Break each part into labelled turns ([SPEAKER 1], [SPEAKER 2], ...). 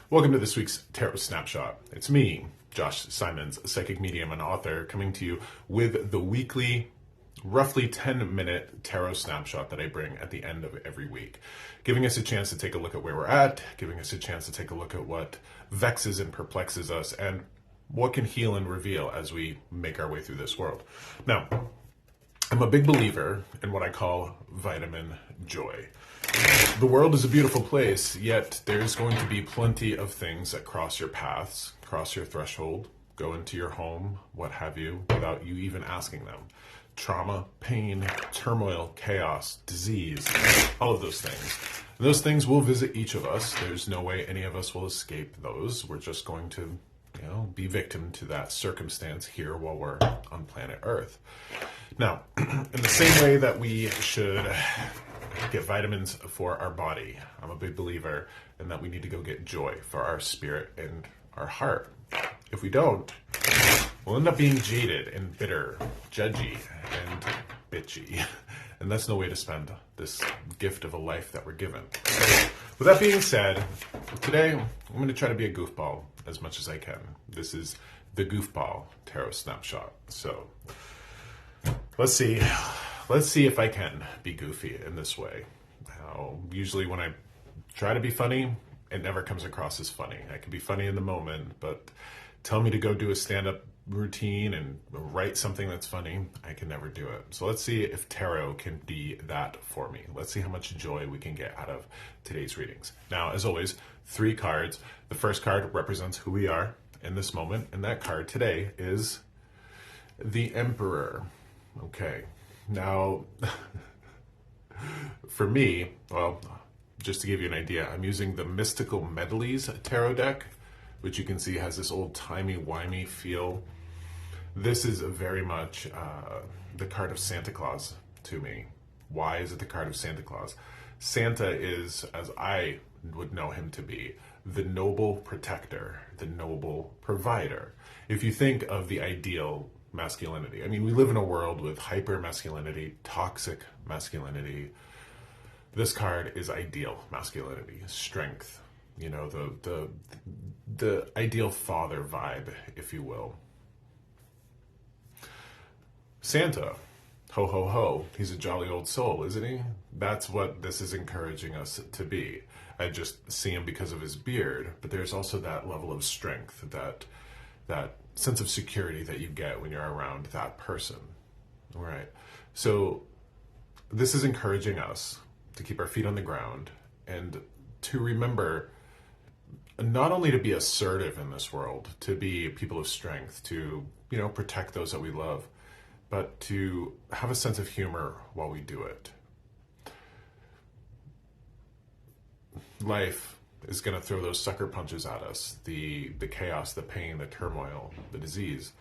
[SPEAKER 1] Welcome to this week's Tarot Snapshot. It's me, Josh Simons, a psychic medium and author, coming to you with the weekly, roughly 10-minute tarot snapshot that I bring at the end of every week, giving us a chance to take a look at where we're at, giving us a chance to take a look at what vexes and perplexes us, and what can heal and reveal as we make our way through this world. Now, I'm a big believer in what I call vitamin joy. The world is a beautiful place, yet there's going to be plenty of things that cross your paths, cross your threshold, go into your home, what have you, without you even asking them. Trauma, pain, turmoil, chaos, disease, all of those things. And those things will visit each of us. There's no way any of us will escape those. We're just going to, be victim to that circumstance here while we're on planet Earth. Now, in the same way that we should get vitamins for our body, I'm a big believer in that we need to go get joy for our spirit and our heart. If we don't, we'll end up being jaded and bitter, judgy and bitchy. And that's no way to spend this gift of a life that we're given. So, with that being said, today I'm going to try to be a goofball as much as I can. This is the Goofball Tarot Snapshot. So let's see if I can be goofy in this way. Usually when I try to be funny, it never comes across as funny. I can be funny in the moment, but tell me to go do a stand-up routine and write something that's funny, I can never do it. So let's see if tarot can be that for me. Let's see how much joy we can get out of today's readings. Now, as always, 3 cards. The first card represents who we are in this moment, and that card today is the Emperor. Okay, now for me, well, just to give you an idea, I'm using the Mystical Medleys tarot deck, which you can see has this old timey-wimey feel. This is very much the card of Santa Claus to me. Why is it the card of Santa Claus? Santa is, as I would know him to be, the noble protector, the noble provider. If you think of the ideal masculinity, I mean, we live in a world with hyper masculinity, toxic masculinity. This card is ideal masculinity, strength, the ideal father vibe, if you will. Santa, ho ho ho, he's a jolly old soul, isn't he? That's what this is encouraging us to be. I just see him because of his beard, but there's also that level of strength, that sense of security that you get when you're around that person. All right. So this is encouraging us to keep our feet on the ground and to remember not only to be assertive in this world, to be people of strength, to, protect those that we love, but to have a sense of humor while we do it. Life is going to throw those sucker punches at us, the chaos, the pain, the turmoil, the disease.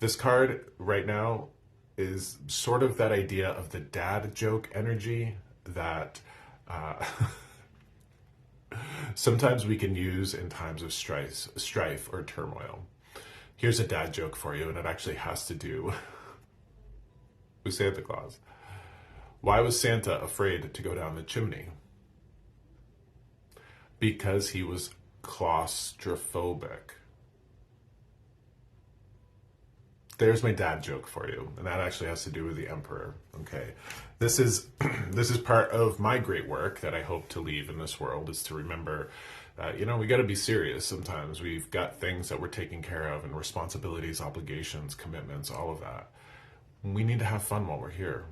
[SPEAKER 1] This card right now is sort of that idea of the dad joke energy that sometimes we can use in times of strife or turmoil. Here's a dad joke for you, and it actually has to do with Santa Claus. Why was Santa afraid to go down the chimney? Because he was claustrophobic. There's my dad joke for you, and that actually has to do with the Emperor. Okay, this is part of my great work that I hope to leave in this world, is to remember, we got to be serious. Sometimes we've got things that we're taking care of, and responsibilities, obligations, commitments, all of that. We need to have fun while we're here.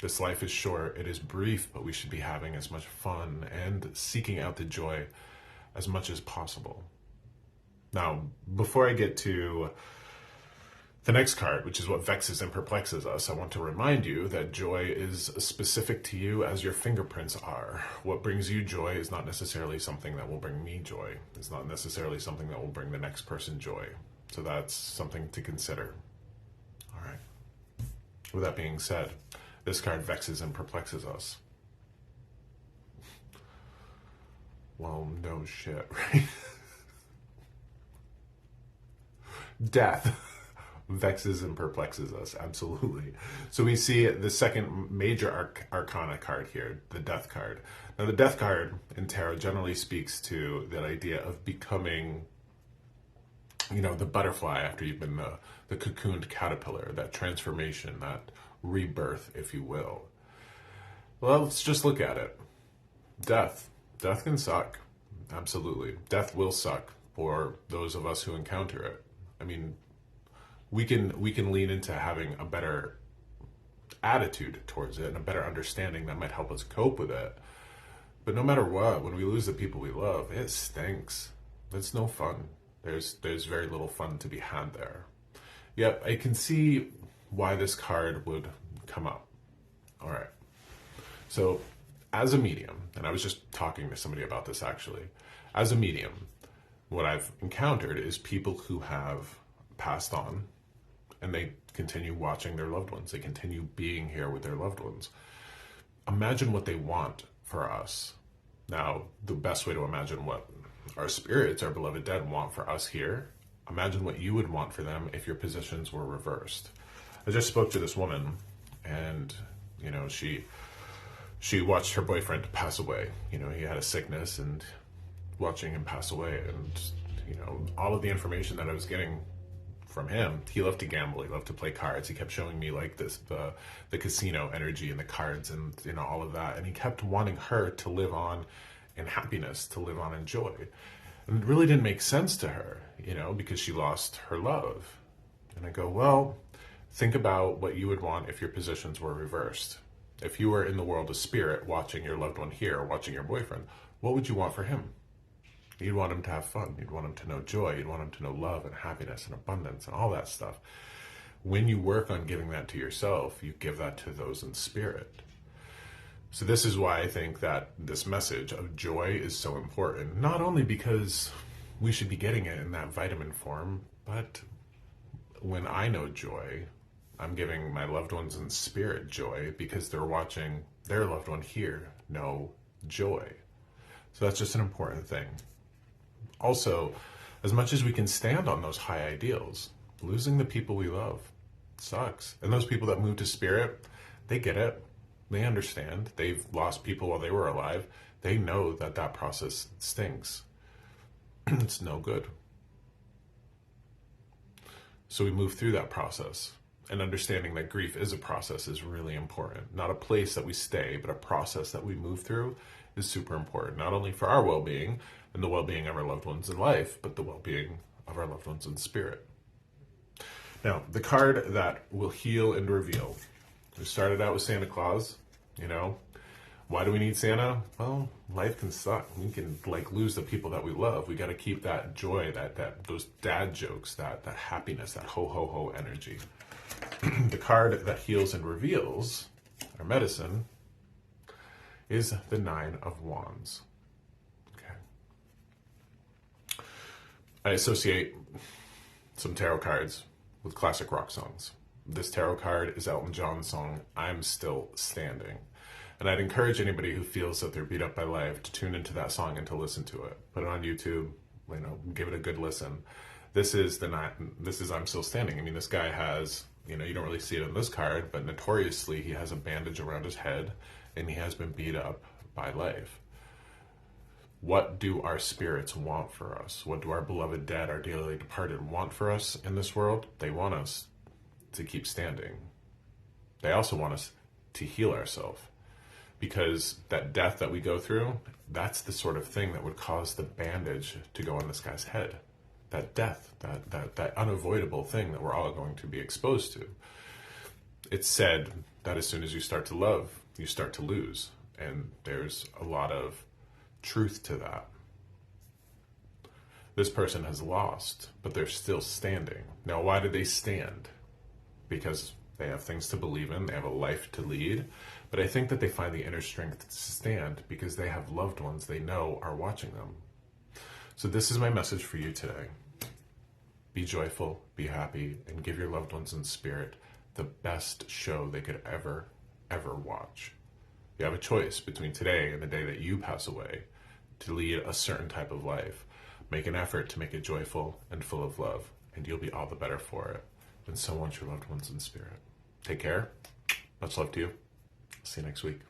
[SPEAKER 1] This life is short, it is brief, but we should be having as much fun and seeking out the joy as much as possible. Now, before I get to the next card, which is what vexes and perplexes us, I want to remind you that joy is specific to you as your fingerprints are. What brings you joy is not necessarily something that will bring me joy. It's not necessarily something that will bring the next person joy. So that's something to consider. All right. With that being said, this card vexes and perplexes us. Well, no shit, right? Death. vexes and perplexes us, absolutely. So we see the second major arcana card here, the Death card. Now, the Death card in tarot generally speaks to that idea of becoming, the butterfly after you've been the cocooned caterpillar, that transformation, that rebirth, if you will. Well, let's just look at it. Death. Death can suck. Absolutely. Death will suck for those of us who encounter it. I mean, we can lean into having a better attitude towards it and a better understanding that might help us cope with it. But no matter what, when we lose the people we love, it stinks. It's no fun. There's very little fun to be had there. Yep, I can see why this card would come up. All right. So as a medium, and I was just talking to somebody about this actually, as a medium, what I've encountered is people who have passed on and they continue watching their loved ones. They continue being here with their loved ones. Imagine what they want for us. Now, the best way to imagine what our spirits, our beloved dead, want for us here, imagine what you would want for them if your positions were reversed. I just spoke to this woman, and, she watched her boyfriend pass away. He had a sickness, and watching him pass away, and, all of the information that I was getting from him, he loved to gamble, he loved to play cards. He kept showing me like this, the casino energy and the cards and, all of that. And he kept wanting her to live on in happiness, to live on in joy. And it really didn't make sense to her, because she lost her love. And I go, well, think about what you would want if your positions were reversed. If you were in the world of spirit watching your loved one here, watching your boyfriend, what would you want for him? You'd want him to have fun. You'd want him to know joy. You'd want him to know love and happiness and abundance and all that stuff. When you work on giving that to yourself, you give that to those in spirit. So this is why I think that this message of joy is so important. Not only because we should be getting it in that vitamin form, but when I know joy, I'm giving my loved ones in spirit joy because they're watching their loved one here know joy. So that's just an important thing. Also, as much as we can stand on those high ideals, losing the people we love sucks. And those people that move to spirit, they get it. They understand. They've lost people while they were alive. They know that that process stinks. It's no good. So we move through that process. And understanding that grief is a process is really important. Not a place that we stay, but a process that we move through is super important. Not only for our well-being and the well-being of our loved ones in life, but the well-being of our loved ones in spirit. Now, the card that will heal and reveal. We started out with Santa Claus, Why do we need Santa? Well, life can suck. We can lose the people that we love. We got to keep that joy, those dad jokes, that happiness, that ho ho ho energy. The card that heals and reveals our medicine is the Nine of Wands. Okay. I associate some tarot cards with classic rock songs. This tarot card is Elton John's song, I'm Still Standing. And I'd encourage anybody who feels that they're beat up by life to tune into that song and to listen to it. Put it on YouTube, give it a good listen. This is I'm Still Standing. I mean, this guy has, you don't really see it on this card, but notoriously he has a bandage around his head and he has been beat up by life. What do our spirits want for us? What do our beloved dead, our dearly departed, want for us in this world? They want us to keep standing. They also want us to heal ourselves, because that death that we go through, that's the sort of thing that would cause the bandage to go on this guy's head. That death, that unavoidable thing that we're all going to be exposed to. It's said that as soon as you start to love, you start to lose. And there's a lot of truth to that. This person has lost, but they're still standing. Now, why do they stand? Because they have things to believe in, they have a life to lead, but I think that they find the inner strength to stand because they have loved ones they know are watching them. So this is my message for you today. Be joyful, be happy, and give your loved ones in spirit the best show they could ever watch. You have a choice between today and the day that you pass away to lead a certain type of life. Make an effort to make it joyful and full of love, and you'll be all the better for it. and so want your loved ones in spirit. Take care. Much love to you. See you next week.